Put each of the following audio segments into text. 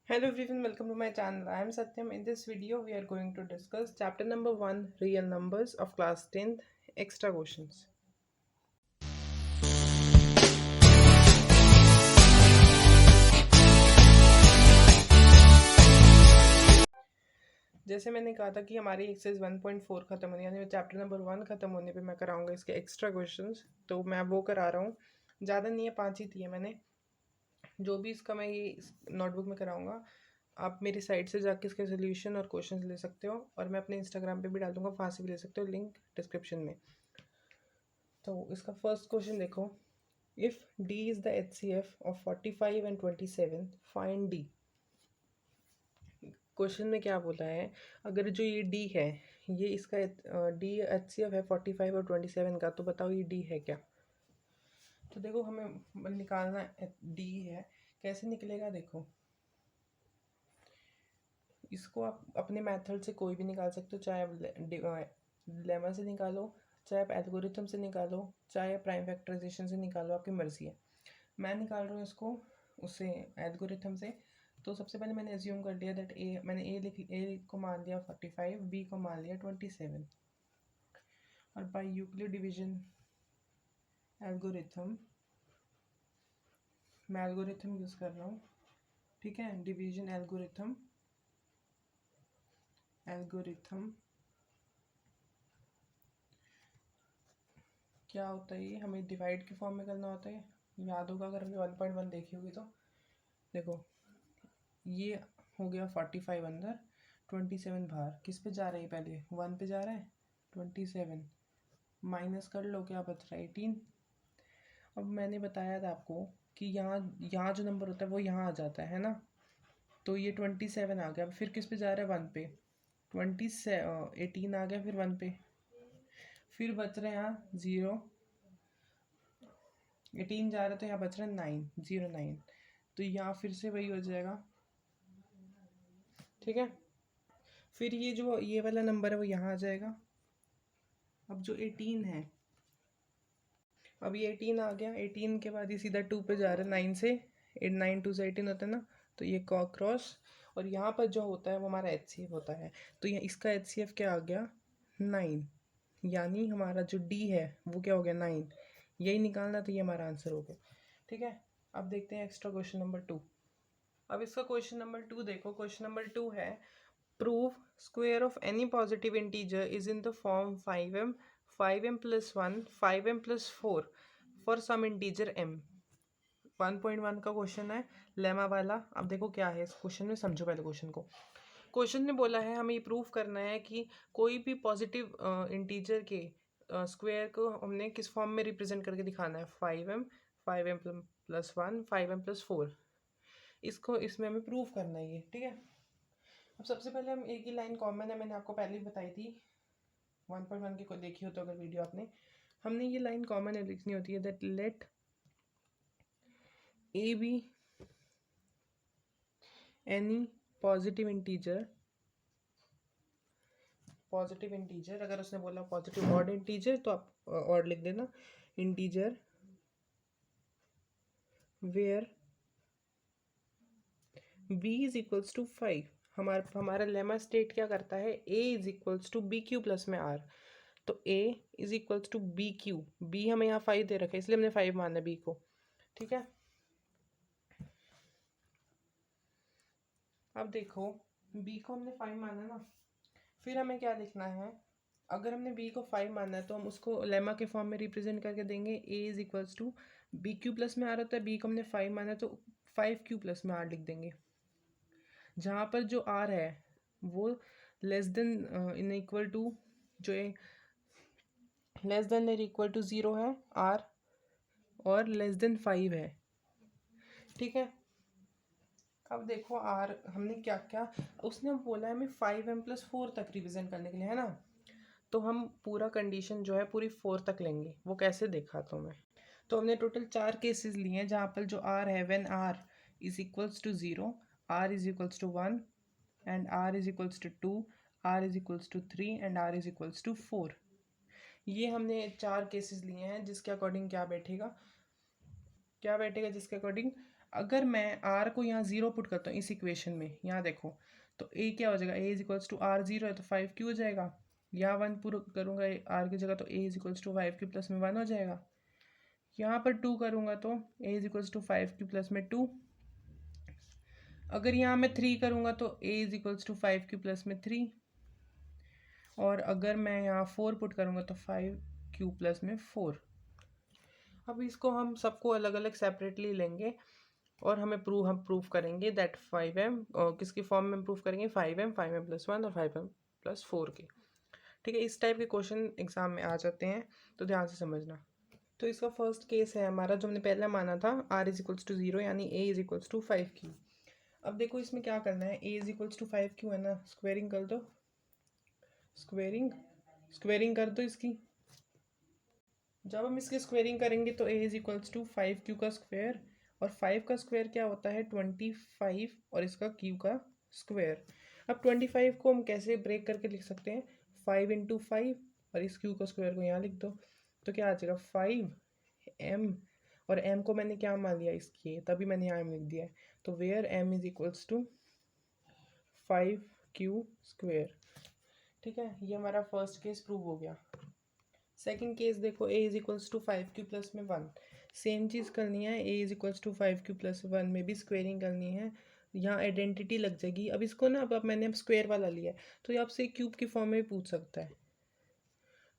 Hello everyone, welcome to my channel. I am Satyam. In this video, we are going to discuss chapter number 1, Real Numbers of class 10th, extra questions. जैसे मैंने कहा था कि हमारी exercise 1.4 खत्म होने यानी चैप्टर नंबर 1 खत्म होने पे मैं कराऊंगा इसके एक्स्ट्रा क्वेश्चंस, तो मैं वो करा रहा हूँ। ज़्यादा नहीं है, 5 ही दिए मैंने। जो भी इसका मैं ये नोटबुक में कराऊंगा, आप मेरी साइट से जाके इसके सोल्यूशन और क्वेश्चंस ले सकते हो, और मैं अपने इंस्टाग्राम पे भी डाल दूंगा, वहाँ से भी ले सकते हो, लिंक डिस्क्रिप्शन में। तो इसका फर्स्ट क्वेश्चन देखो, if D is the HCF of 45 and 27, find D। Question में क्या बोला है, अगर जो ये D है, ये इसका D HCF है 45 और 27 का, तो बताओ ये D है क्या। तो देखो हमें निकालना D है, कैसे निकलेगा देखो। इसको आप अपने मेथड से कोई भी निकाल सकते हो, चाहे आप लेमा से निकालो, चाहे आप एल्गोरिथम से निकालो, चाहे प्राइम फैक्टराइजेशन से निकालो, आपकी मर्जी है। मैं निकाल रहा हूँ इसको उससे, एल्गोरिथम से। तो सबसे पहले मैंने एज्यूम कर लिया दैट ए को मान लिया 45, बी को मान लिया 27, और बाय यूक्लिड डिवीजन एल्गोरिथम, मैं एल्गोरिथम यूज़ कर रहा हूँ, ठीक है। डिवीजन एल्गोरिथम क्या होता है, ये हमें डिवाइड के फॉर्म में करना होता है, याद होगा अगर हमने 1.1 देखी होगी तो। देखो ये हो गया 45 अंदर, 27 बाहर, किस पे जा रहा है, पहले 1 पे जा रहा है, 27 माइनस कर लो, क्या बच रहा है 18। अब मैंने बताया था आपको कि यहाँ यहाँ जो नंबर होता है वो यहाँ आ जाता है ना, तो ये 27 आ गया, फिर किस पे जा रहा है 1 पे, 18 आ गया, फिर 1 पे, फिर बच रहे हैं यहाँ 0, 18 जा रहा है तो यहाँ बच रहा है 9, तो यहाँ फिर से वही हो जाएगा, ठीक है। फिर ये जो ये वाला नंबर है वो यहाँ आ जाएगा। अब जो 18 है, अब ये 18 आ गया, 18 के बाद ये सीधा 2 पे जा रहा है 9 से, 9 2 से 18 होता है ना, तो ये क्रॉस, और यहाँ पर जो होता है वो हमारा HCF होता है, तो ये इसका HCF क्या आ गया 9, यानी हमारा जो D है वो क्या हो गया 9, यही निकालना, तो ये हमारा आंसर हो गया, ठीक है। अब देखते हैं एक्स्ट्रा क्वेश्चन नंबर 2। अब इसका क्वेश्चन नंबर 2 देखो, क्वेश्चन नंबर 2 है, prove square of any positive integer is in the form 5m, 5m plus 1, 5m plus 4 for some integer m। 1.1 का क्वेश्चन है, लेमा वाला। अब देखो क्या है इस क्वेश्चन में, समझो पहले क्वेश्चन को। क्वेश्चन ने बोला है हमें ये प्रूव करना है कि कोई भी पॉजिटिव इंटीजर के स्क्वायर को हमने किस फॉर्म में रिप्रेजेंट करके दिखाना है, 5m, 5m plus 1, 5m plus 4, इसको इसमें हमें प्रूव करना है ये, ठीक है। अब सबसे पहले हम एक ही लाइन कॉमन है, मैंने आपको पहले ही बताई थी 1.1 की, को देखी हो तो अगर वीडियो आपने, हमने ये लाइन कॉमन है लिखनी होती है, that let a be any positive integer, अगर उसने बोला पॉजिटिव ऑड इंटीजर तो आप ऑड लिख देना, integer where b is equals to 5। हमारा लेमा स्टेट क्या करता है, a is equals to b q plus में r, तो a is equals to b q, b हमें यहाँ 5 दे रखा है इसलिए हमने 5 माना b को, ठीक है। अब देखो b को हमने 5 माना ना, फिर हमें क्या लिखना है, अगर हमने b को 5 माना है तो हम उसको लेमा के फॉर्म में रिप्रेजेंट करके देंगे, a is equals to b q plus में r होता है, b को हमने 5 माना है तो 5q प्लस में r लिख देंगे, जहाँ पर जो r है वो less than in equal to, जो less than or equal to 0 है r, और लेस देन 5 है, ठीक है। अब देखो r हमने क्या क्या, उसने बोला है हमें 5m plus 4 तक रिविजन करने के लिए, है ना, तो हम पूरा कंडीशन जो है पूरी 4 तक लेंगे, वो कैसे देखा तो मैं। तो हमने टोटल 4 केसेस लिए हैं जहाँ पर जो r है, when r is equals to 0, r is equals to 1, and r is equals to 2, r is equals to 3, and r is equals to 4। ये हमने 4 केसेस लिए हैं जिसके अकॉर्डिंग क्या बैठेगा, जिसके अकॉर्डिंग अगर मैं आर को यहाँ ज़ीरो पुट करता हूँ इस इक्वेशन में, यहाँ देखो, तो ए क्या हो जाएगा, A is equals to R zero है तो 5 क्यू हो जाएगा। यहाँ 1 पुट करूँगा आर की जगह तो A is equals to 5 Q plus में 1 हो जाएगा। यहाँ पर 2 करूँगा तो A is equals to 5 Q plus में 2। अगर यहाँ मैं 3 करूँगा तो A is equals to 5 Q plus में 3। और अगर मैं यहाँ 4 पुट करूँगा तो 5 क्यू प्लस में 4। अब इसको हम सबको अलग अलग सेपरेटली लेंगे और हम प्रूफ करेंगे दैट 5m, और किसकी फॉर्म में प्रूफ करेंगे, 5m 5m प्लस 1 और 5m प्लस 4 के। ठीक है, इस टाइप के क्वेश्चन एग्जाम में आ जाते हैं, तो ध्यान से समझना। तो इसका फर्स्ट केस है हमारा जो हमने पहले माना था, r इज इक्वल्स टू 0 यानी a is equals to 5q। अब देखो इसमें क्या करना है, a is equals to 5q है ना, स्क्वेयरिंग कर दो, स्क्वेयरिंग कर दो इसकी। जब हम इसकी स्क्वेयरिंग करेंगे तो a is equals to 5q का स्क्वायर, और 5 का स्क्वायर क्या होता है 25, और इसका q का स्क्वायर। अब 25 को हम कैसे ब्रेक करके लिख सकते हैं, 5 इंटू 5, और इस q का स्क्वायर को यहाँ लिख दो, तो क्या आ जाएगा 5m, और m को मैंने क्या मान लिया इसकी, तभी मैंने यहाँ m लिख दिया है, तो where m is equals to 5q square. ठीक है, ये हमारा फर्स्ट केस प्रूव हो गया। सेकंड केस देखो, a is equals to 5q plus में 1, सेम चीज़ करनी है, a is equals to 5q प्लस 1 में भी स्क्वेयरिंग करनी है, यहाँ आइडेंटिटी लग जाएगी। अब इसको ना, अब मैंने स्क्वेयर वाला लिया है तो ये आपसे क्यूब की फॉर्म में भी पूछ सकता है,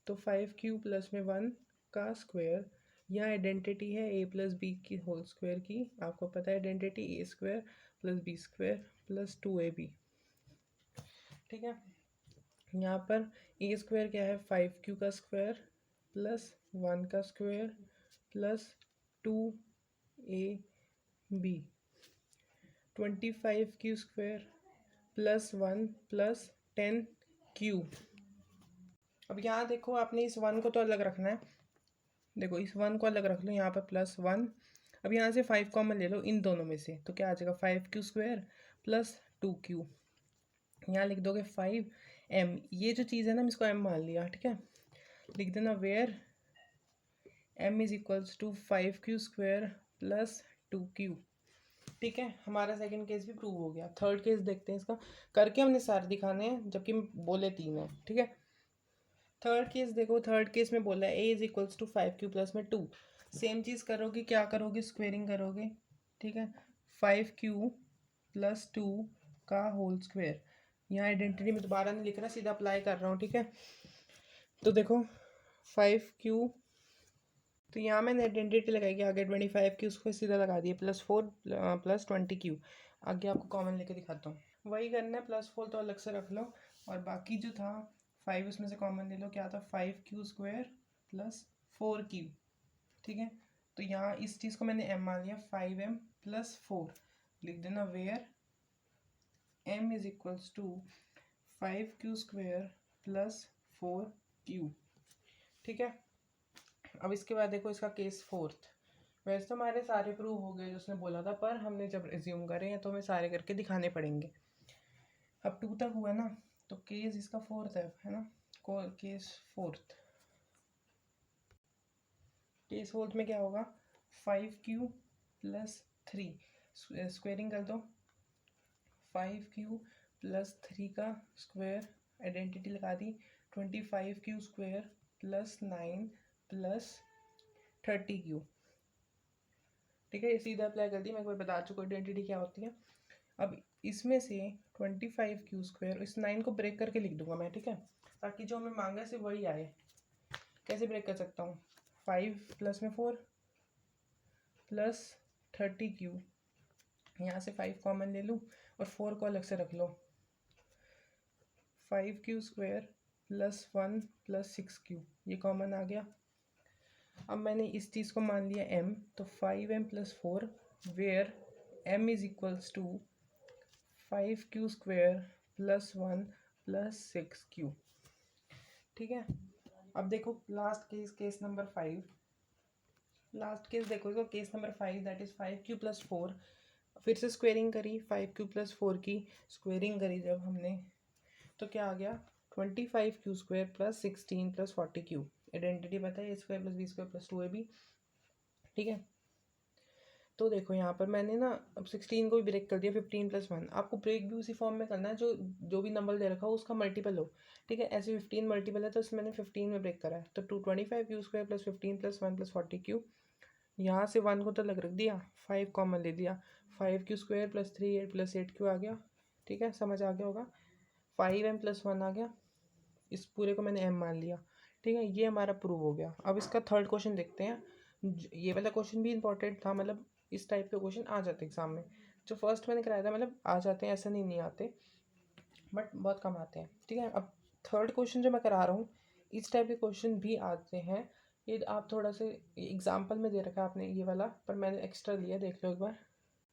तो 5q प्लस में 1 का स्क्वायर, यहाँ आइडेंटिटी है a प्लस बी की होल स्क्वायर की, आपको पता है identity a square plus b square plus 2ab। ठीक है, यहाँ पर ए स्क्वायर क्या है 5q का स्क्वायर प्लस 1 का square plus 2ab, 25q square plus 1 plus 10q। अब यहाँ देखो, आपने इस 1 को तो अलग रखना है, देखो इस 1 को अलग रख लो, यहाँ पर प्लस 1। अब यहाँ से 5 कॉमन ले लो इन दोनों में से, तो क्या आ जाएगा 5q स्क्वायर प्लस 2q, यहाँ लिख दोगे 5m, ये जो चीज़ है ना, हम इसको m मान लिया। ठीक है, लिख देना where m is equals to 5q square plus 2q। ठीक है, हमारा सेकंड केस भी प्रूव हो गया। थर्ड केस देखते हैं, इसका करके हमने सारे दिखाने हैं, जबकि बोले 3 है। ठीक है, थर्ड केस देखो, थर्ड केस में बोला है a is equals to 5q plus में 2, सेम चीज़ करोगे, क्या करोगे, स्क्वेयरिंग करोगे। ठीक है, 5q प्लस 2 का होल स्क्वायर, यहाँ आइडेंटिटी में दोबारा नहीं लिख रहा, सीधा अप्लाई कर रहा हूँ। ठीक है, तो देखो 5q, तो यहाँ मैंने आइडेंटिटी लगाई, आगे 25q उसको सीधा लगा दिया, प्लस 4 प्लस 20q, आगे आपको कॉमन लेके दिखाता हूँ। वही करना है, प्लस 4 तो अलग से रख लो, और बाकी जो था 5 उसमें से कॉमन ले लो, क्या था 5q स्क्वायर प्लस 4q। ठीक है, तो यहाँ इस चीज़ को मैंने m मान लिया, 5m प्लस 4, लिख देना where m is equals to 5q square plus 4q। ठीक है, अब इसके बाद देखो इसका केस फोर्थ। वैसे तो हमारे सारे प्रूव हो गए जो उसने बोला था, पर हमने जब रिज्यूम करे हैं तो हमें सारे करके दिखाने पड़ेंगे। अब 2 तक हुआ ना, तो केस इसका फोर्थ है ना, केस फोर्थ, केस फोर्थ में क्या होगा, 5q प्लस 3, स्क्वेयरिंग कर दो, 5q प्लस 3 का स्क्वायर, आइडेंटिटी लगा दी, 25q square plus 9 plus 30q। ठीक है, सीधा अप्लाई कर दी, मैं एक बार बता चुका आइडेंटिटी क्या होती है। अब इसमें से 25q स्क्वायर, इस 9 को ब्रेक करके लिख दूंगा मैं। ठीक है, ताकि जो हमें मांगा है सिर्फ वही आए। कैसे ब्रेक कर सकता हूँ, 5 प्लस में 4 प्लस 30q, यहाँ से 5 कॉमन ले लूँ और 4 को अलग से रख लो, 5q square plus 1 plus 6q, ये कॉमन आ गया। अब मैंने इस चीज़ को मान लिया m, तो 5m plus 4 where m is equals to 5q square plus 1 plus 6q। ठीक है, अब देखो last case, case number 5, last case देखो इसको, case number 5 that is 5q plus 4, फिर से स्क्वेयरिंग करी 5q प्लस 4 की, स्क्वेयरिंग करी जब हमने, तो क्या आ गया 25q square plus 16 plus 40q, identity पता है, a square plus b square plus 2ab। ठीक है, तो देखो यहाँ पर मैंने ना अब 16 को भी ब्रेक कर दिया, 15 + 1। आपको ब्रेक भी उसी फॉर्म में करना है जो जो भी नंबर दे रखा हो उसका मल्टीपल हो, ठीक है। ऐसे 15 मल्टीपल है तो इसमें मैंने 15 में ब्रेक करा है, तो 225 क्यू स्क्वायर + 15 + 1 + 40 क्यू। यहाँ से 1 को तो अलग रख दिया, 5 कॉमन ले दिया, 5 क्यू स्क्वायर + 3 8 + 8 क्यू आ गया, ठीक है, समझ आ गया होगा। 5m + 1 आ गया, इस पूरे को मैंने m मान लिया, ठीक है। ये हमारा प्रूव हो गया। अब इसका थर्ड क्वेश्चन देखते हैं। ये वाला क्वेश्चन भी इंपॉर्टेंट था, मतलब इस टाइप के क्वेश्चन आ जाते एग्जाम में। जो फर्स्ट मैंने कराया था, मतलब आ जाते हैं, ऐसा नहीं आते, बट बहुत कम आते हैं, ठीक है। अब थर्ड क्वेश्चन जो मैं करा रहा हूँ, इस टाइप के क्वेश्चन भी आते हैं। ये आप थोड़ा से एग्जाम्पल में दे रखा है आपने ये वाला, पर मैंने एक्स्ट्रा लिया, देख लो एक बार।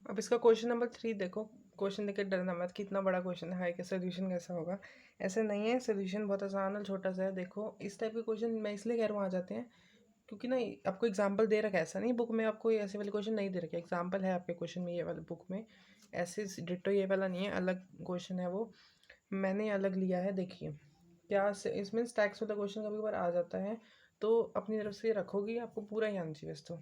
अब इसका क्वेश्चन नंबर 3 देखो। क्वेश्चन देख के डरना मत कि इतना बड़ा क्वेश्चन है कि सोल्यूशन कैसा होगा, ऐसे नहीं है। सोल्यूशन बहुत आसान और छोटा सा है। देखो इस टाइप के क्वेश्चन मैं इसलिए कह रहा हूँ आ जाते हैं क्योंकि ना आपको एग्जाम्पल दे रखा है, ऐसा नहीं बुक में आपको ऐसे वाले क्वेश्चन नहीं दे रखे, एग्जाम्पल है आपके क्वेश्चन में ये वाले बुक में, ऐसे डिट्टो ये वाला नहीं है, अलग क्वेश्चन है वो, मैंने अलग लिया है। देखिए क्या इसमें स्टैक्स वाला क्वेश्चन कभी कभार आ जाता है, तो अपनी तरफ से रखोगी, आपको पूरा ही आना चाहिए तो।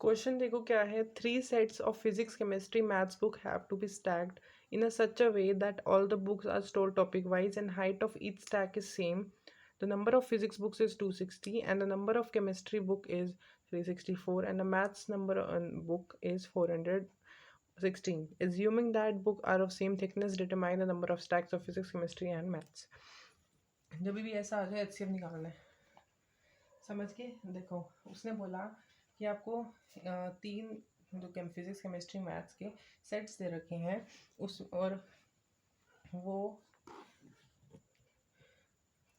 क्वेश्चन देखो क्या है, 3 sets of physics, chemistry, maths book have to be stacked in a such a way that all the books are stored topic wise and height of each stack is same. The number of physics books is 260 and the number of chemistry book is 364 and the maths number book is 416. Assuming that book are of same thickness, determine the number of stacks of physics, chemistry and maths. जब भी ऐसा आ जाए HCF निकालना है, समझ के देखो। उसने बोला कि आपको 3 जो फिजिक्स केमिस्ट्री मैथ्स के सेट्स दे रखे हैं उस, और वो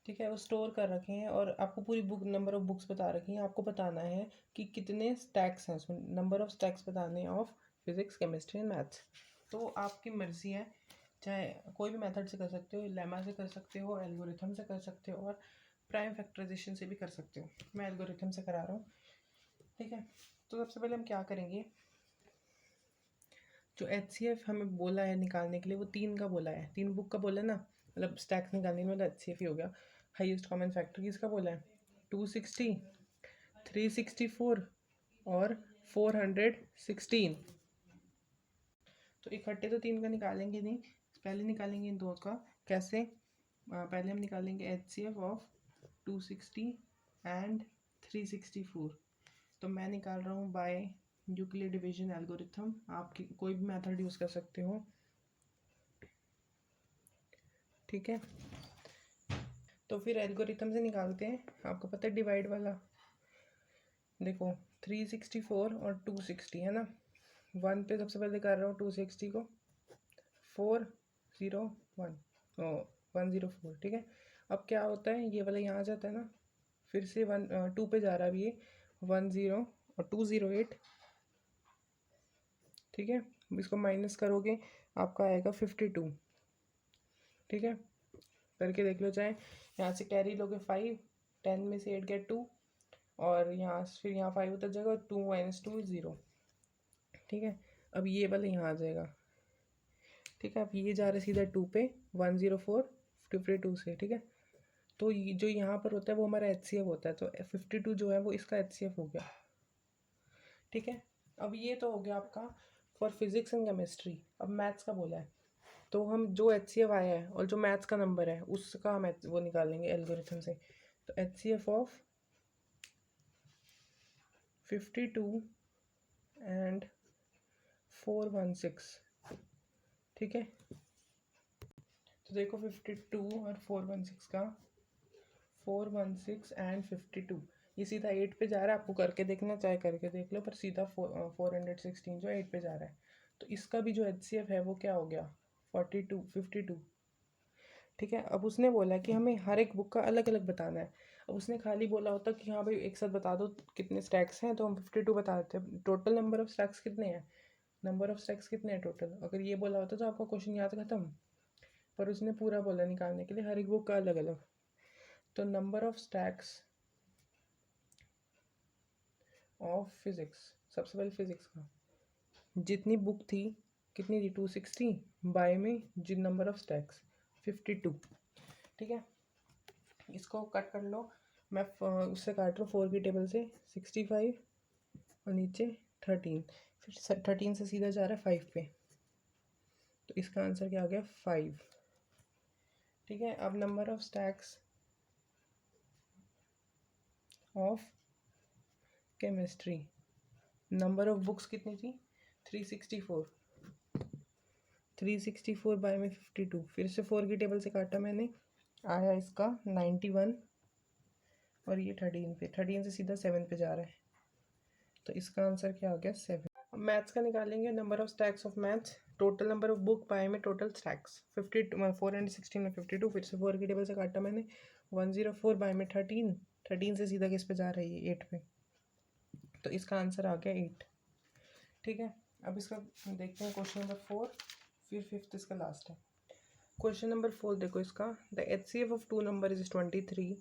ठीक है वो स्टोर कर रखे हैं, और आपको पूरी बुक नंबर ऑफ बुक्स बता रखी हैं। आपको बताना है कि कितने स्टैक्स हैं उसमें, नंबर ऑफ स्टैक्स बताने of physics chemistry and maths. तो आपकी मर्ज़ी है, चाहे कोई भी मेथड से कर सकते हो, लेमा से कर सकते हो, एल्गोरिथम से कर सकते हो, और प्राइम फैक्टराइजेशन से भी कर सकते हो। मैं एल्गोरिथम से करा रहा हूँ, ठीक है। तो सबसे पहले हम क्या करेंगे, जो HCF हमें बोला है निकालने के लिए वो 3 का बोला है, 3 बुक का बोला है ना, मतलब स्टैक्स निकालने में मतलब HCF ही हो गया। हाईएस्ट कॉमन फैक्टर किसका बोला है, 260, 364 और 416। तो इकट्ठे तो 3 का निकालेंगे नहीं, पहले निकालेंगे इन 2 का। कैसे, पहले हम निकालेंगे HCF ऑफ 260 एंड 364। तो मैं निकाल रहा हूँ बाय यूक्लिड डिवीजन एल्गोरिथम, आप कोई भी मेथड यूज़ कर सकते हो, ठीक है। तो फिर एल्गोरिथम से निकालते हैं। आपको पता है डिवाइड वाला, देखो 364 और 260 है ना, 1 पे सबसे पहले कर रहा हूँ 260 को, 401 104, ठीक है। अब क्या होता है, ये वाला यहाँ आ जाता है ना, फिर से 2 पे जा रहा है अभी ये 10 और 208, ठीक है। इसको माइनस करोगे आपका आएगा 52, ठीक है। करके देख लो, चाहे यहाँ से कैरी लोगे 5, 10 में से 8 गया 2, और यहाँ फिर यहाँ 5 उतर जाएगा, 2 - 2 0, ठीक है। अब ये वाला यहाँ आ जाएगा, ठीक है। अब ये जा रहा है सीधा 2 पे 104 52 से, ठीक है। तो ये जो यहाँ पर होता है वो हमारा HCF होता है, तो 52 जो है वो इसका HCF हो गया, ठीक है। अब ये तो हो गया आपका फॉर फिजिक्स एंड केमिस्ट्री। अब मैथ्स का बोला है, तो हम जो HCF आया है और जो मैथ्स का नंबर है उसका हम वो निकालेंगे एल्गोरिथम से। तो HCF ऑफ 52 एंड 416, ठीक है। तो देखो 52 और 416 का, 416 एंड 52, ये सीधा 8 पे जा रहा है। आपको करके देखना चाहे करके देख लो, पर सीधा 416 जो 8 पे जा रहा है। तो इसका भी जो HCF है वो क्या हो गया, 52, ठीक है। अब उसने बोला कि हमें हर एक बुक का अलग अलग बताना है। अब उसने खाली बोला होता कि हाँ भाई एक साथ बता दो कितने स्टैक्स हैं, तो हम 52 बता देते हैं। टोटल नंबर ऑफ स्टैक्स कितने हैं, नंबर ऑफ स्टैक्स कितने हैं टोटल, अगर ये बोला होता तो आपका क्वेश्चन यहाँ तक खत्म। पर उसने पूरा बोला निकालने के लिए हर एक बुक का अलग अलग। तो number of stacks of physics, सबसे पहले फिजिक्स का, जितनी बुक थी कितनी थी 260, बाय में जिन नंबर ऑफ स्टैक्स 52, ठीक है। इसको कट कर लो, मैं उससे काट रहा हूँ 4 की टेबल से 65 और नीचे 13, फिर 13 से सीधा जा रहा है 5 पे, तो इसका आंसर क्या आ गया 5। ठीक है, अब number of stacks of chemistry, number of books कितनी थी 364, 364 बाय में 52, फिर से 4 की टेबल से काटा मैंने, आया इसका 91, और ये 13 पे, 13 से सीधा 7 पे जा रहा है, तो इसका आंसर क्या आ गया 7। अब मैथ्स का निकालेंगे, number of stacks of maths, total number of book by में टोटल स्टैक्स 52, 416 में 52, फिर से 4 की टेबल से काटा मैंने, 104 बाय में 13, 13 से सीधा किस पे जा रही है 8 पे, तो इसका आंसर आ गया 8। ठीक है, अब इसका देखते हैं क्वेश्चन नंबर 4, फिर 5th इसका लास्ट है। क्वेश्चन नंबर 4 देखो इसका, the HCF of two number is 23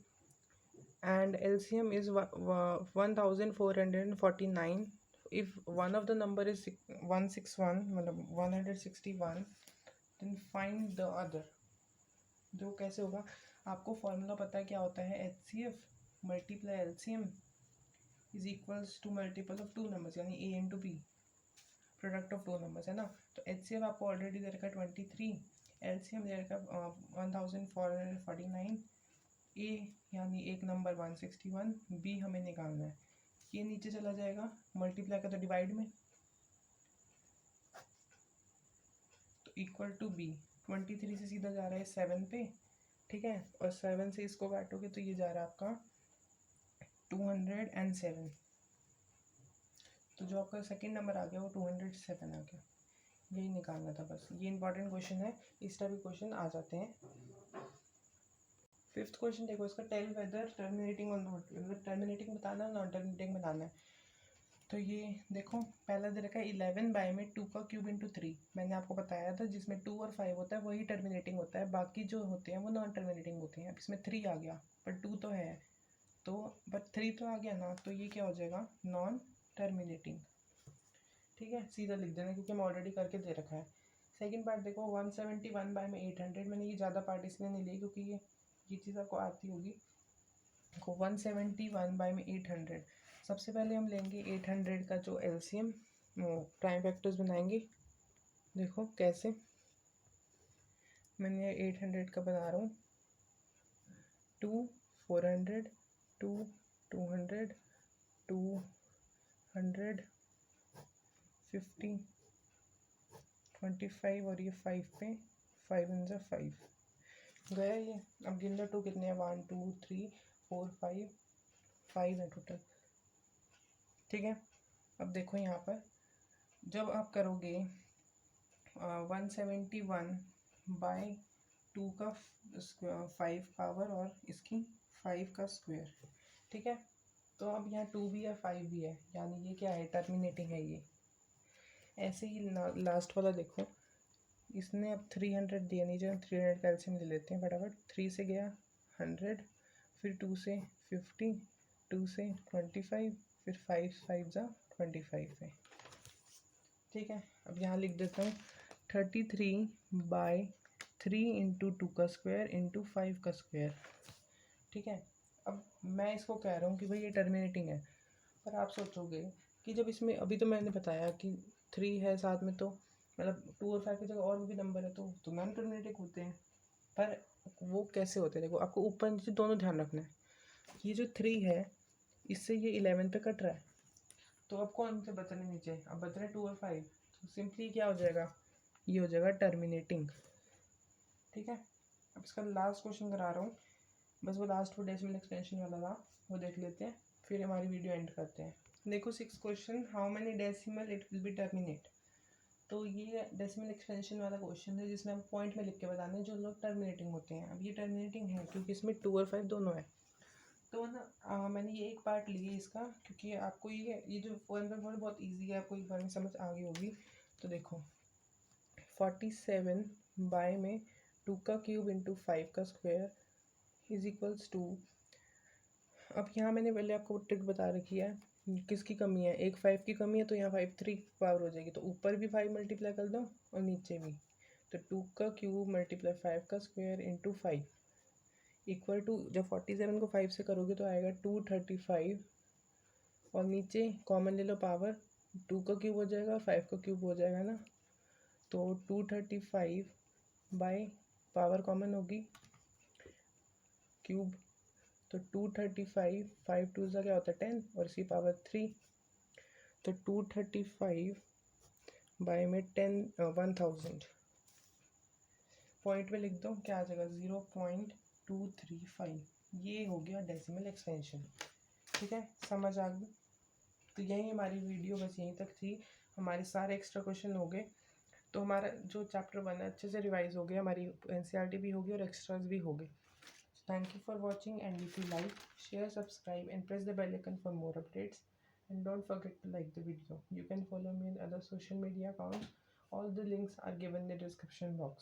and LCM is 1449, if one of the number is 161 मतलब 161, then find the other। जो कैसे होगा, आपको फॉर्मूला पता है क्या होता है, HCF multiply LCM is equals to multiple of two numbers, यानी A into B, product of two numbers है ना। तो HCF आपको ऑलरेडी दे रखा है 23, LCM दे रखा है 1449, ए यानी एक नंबर 161, बी हमें निकालना है, ये नीचे चला जाएगा मल्टीप्लाई का तो डिवाइड में, तो इक्वल टू बी, 23 से सीधा जा रहा है 7 पे, ठीक है, और 7 से इसको काटोगे तो ये जा रहा है आपका 207, तो जो आपका सेकंड नंबर आ गया वो 207 आ गया, यही निकालना था बस। ये इंपॉर्टेंट क्वेश्चन है, इस टाइप के क्वेश्चन आ जाते हैं। 5th क्वेश्चन देखो इसका, टेल वेदर टर्मिनेटिंग और नॉट, मतलब टर्मिनेटिंग बताना है नॉन टर्मिनेटिंग बताना है। तो ये देखो पहला दे रखा है 11 बाय में 2 का क्यूब इंटू 3, मैंने आपको बताया था जिसमें 2 और 5 होता है वही टर्मिनेटिंग होता है, बाकी जो होते हैं वो नॉन टर्मिनेटिंग होते हैं। अब इसमें 3 आ गया पर 2 तो है, तो बट 3 तो आ गया ना, तो ये क्या हो जाएगा नॉन टर्मिनेटिंग। ठीक है, सीधा लिख देना क्योंकि हम ऑलरेडी करके दे रखा है। सेकंड पार्ट देखो 171 बाय में 800, मैंने ये ज़्यादा पार्ट इसलिए नहीं ली क्योंकि ये चीज़ आपको आती होगी। देखो 171 बाय में 800, सबसे पहले हम लेंगे 800 का जो LCM, वो प्राइम फैक्टर्स बनाएंगे। देखो कैसे, मैंने 800 का बना रहा हूँ, 2 400, 2 200, 200, 50, 25 और ये 5 पे, 5 इन ज़ा 5 गया ये। अब गिन लो 2 कितने हैं, 1 2 3 4 5 है टोटल। ठीक है, अब देखो यहाँ पर जब आप करोगे 171 बाय 2 का 5 पावर और इसकी 5 का स्क्वायर, ठीक है, तो अब यहाँ 2 भी है 5 भी है, यानी ये क्या है टर्मिनेटिंग है ये। ऐसे ही लास्ट वाला देखो, इसने अब 300 दिया, नीचे 300 का एलसीएम ले लेते हैं फटाफट। 3 से गया 100, फिर 2 से 50, 2 से 25, फिर 5 5 जा 25 है। ठीक है, अब यहाँ लिख देता हूँ 33 बाय 3 इंटू 2 का स्क्वायर इंटू 5 का स्क्वायर। ठीक है, अब मैं इसको कह रहा हूँ कि भाई ये टर्मिनेटिंग है, पर आप सोचोगे कि जब इसमें अभी तो मैंने बताया कि 3 है साथ में, तो मतलब 2 और 5 की जगह और भी नंबर है तो नॉन टर्मिनेटिंग होते हैं, पर वो कैसे होते हैं देखो, आपको ऊपर नीचे दोनों ध्यान रखना है। ये जो 3 है इससे ये 11 पे कट रहा है, तो अब कौन से बच रहे नीचे, अब बच रहे 2 और 5, तो सिंपली क्या हो जाएगा, ये हो जाएगा टर्मिनेटिंग। ठीक है, अब इसका लास्ट क्वेश्चन करा रहा हूँ, बस वो लास्ट वो डेसिमल एक्सपेंशन वाला था, वो देख लेते हैं फिर हमारी वीडियो एंड करते हैं। देखो 6th question, how many decimal it will be terminate. तो ये डेसिमल एक्सपेंशन वाला क्वेश्चन है जिसमें हम पॉइंट में लिख के बताना है जो लोग टर्मिनेटिंग होते हैं। अब ये टर्मिनेटिंग है क्योंकि इसमें 2 और 5 दोनों है, तो ना मैंने ये एक पार्ट ली है इसका, क्योंकि आपको ये जो 1.4 बहुत ईजी है, आपको एक बार में समझ आ गई होगी। तो देखो 47 बाय में 2 का क्यूब इंटू 5 का स्क्वायर इज इक्वल्स टू, अब यहाँ मैंने पहले आपको ट्रिक बता रखी है, किसकी कमी है, एक 5 की कमी है, तो यहाँ 5 3 पावर हो जाएगी, तो ऊपर भी 5 मल्टीप्लाई कर दो और नीचे भी, तो 2 का क्यूब मल्टीप्लाई 5 का स्क्वायर इंटू 5 इक्वल टू, जब 47 को 5 से करोगे तो आएगा 235, और नीचे कॉमन ले लो पावर, 2 का क्यूब हो जाएगा और 5 का क्यूब हो जाएगा ना, तो 235 बाय पावर कॉमन होगी क्यूब, तो 235, 5 टू ज़ा क्या होता है 10 और इसी पावर 3, तो 235 बाय में 1000 पॉइंट में लिख दो, क्या आ जाएगा 0.235। ये हो गया डेसिमल एक्सपेंशन। ठीक है, समझ आ गई। तो यही हमारी वीडियो बस यहीं तक थी। हमारे सारे एक्स्ट्रा क्वेश्चन हो गए, तो हमारा जो चैप्टर 1 है अच्छे से रिवाइज हो गया, हमारी एनसीईआरटी भी होगी और एक्स्ट्रास भी हो गए। Thank you for watching, and if you like, share, subscribe and press the bell icon for more updates. And don't forget to like the video. You can follow me in other social media accounts. All the links are given in the description box.